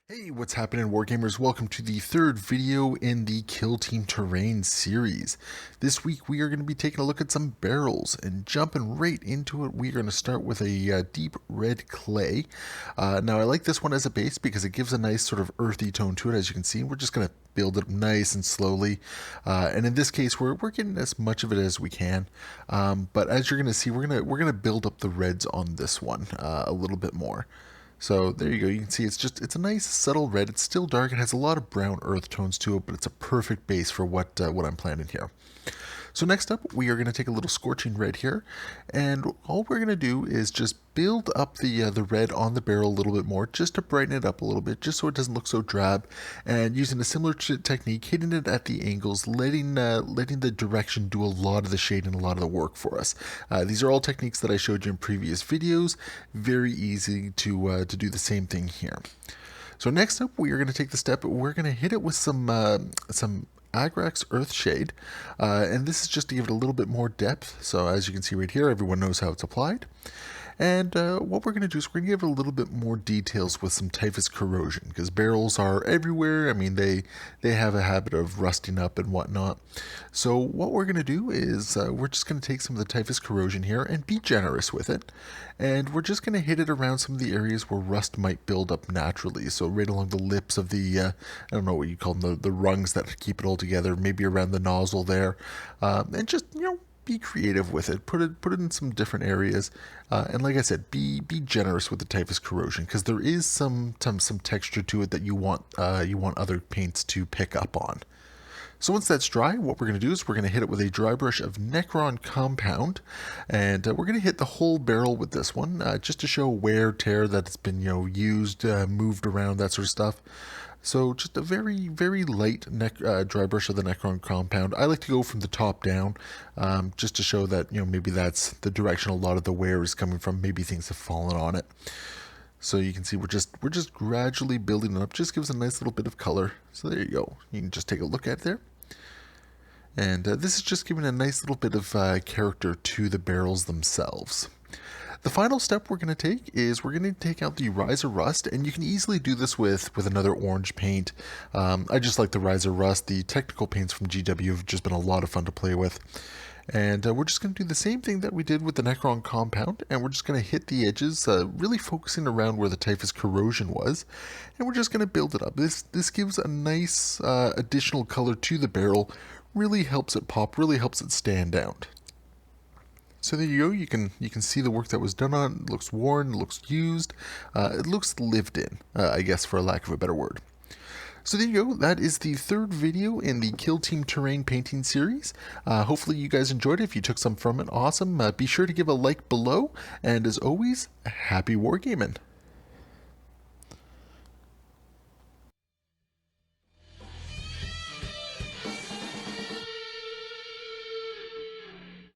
Hey, what's happening, Wargamers? Welcome to the third video in the Kill Team Terrain series. This week we are going to be taking a look at some barrels and jumping right into it. We are going to start with a deep red clay. Now I like this one as a base because it gives a nice sort of earthy tone to it. As you can see, we're just going to build it nice and slowly. And in this case, we're getting as much of it as we can. But as you're going to see, we're going to build up the reds on this one a little bit more. So there you go. You can see it's a nice subtle red. It's still dark. It has a lot of brown earth tones to it, but it's a perfect base for what I'm planning here. So next up, we are going to take a little scorching red here, and all we're going to do is just build up the red on the barrel a little bit more, just to brighten it up a little bit, just so it doesn't look so drab. And using a similar technique, hitting it at the angles, letting the direction do a lot of the shade and a lot of the work for us. These are all techniques that I showed you in previous videos. Very easy to do the same thing here. So next up, we are going to take the step. We're going to hit it with some AGRAX EARTHSHADE, and this is just to give it a little bit more depth. So as you can see right here, everyone knows how it's applied. And what we're going to do is we're going to give it a little bit more details with some TYPUS corrosion, because barrels are everywhere. I mean, they have a habit of rusting up and whatnot. So what we're going to do is we're just going to take some of the TYPUS corrosion here and be generous with it. And we're just going to hit it around some of the areas where rust might build up naturally. So right along the lips of the, I don't know what you call them, the rungs that keep it all together, maybe around the nozzle there. And just, be creative with it. Put it in some different areas, and like I said, be generous with the TYPUS corrosion, because there is some texture to it that you want other paints to pick up on. So once that's dry, what we're going to do is we're going to hit it with a dry brush of NEERON compound, and we're going to hit the whole barrel with this one, just to show wear, tear that it's been used, moved around, that sort of stuff. So just a very, very light dry brush of the NEERON compound. I like to go from the top down, just to show that maybe that's the direction a lot of the wear is coming from. Maybe things have fallen on it. So you can see we're just gradually building it up. Just gives a nice little bit of color. So there you go. You can just take a look at it there. And this is just giving a nice little bit of character to the barrels themselves. The final step we're going to take is we're going to take out the RYZA rust, and you can easily do this with another orange paint. I just like the RYZA rust. The technical paints from GW have just been a lot of fun to play with. And we're just going to do the same thing that we did with the NEERON compound, and we're just going to hit the edges, really focusing around where the TYPUS corrosion was, and we're just going to build it up. This gives a nice additional color to the barrel, really helps it pop, really helps it stand out. So there you go. You can see the work that was done on it. It looks worn, it looks used, it looks lived in, I guess, for a lack of a better word. So there you go. That is the third video in the Kill Team Terrain painting series. Hopefully you guys enjoyed it. If you took some from it, awesome. Be sure to give a like below, and as always, happy wargaming.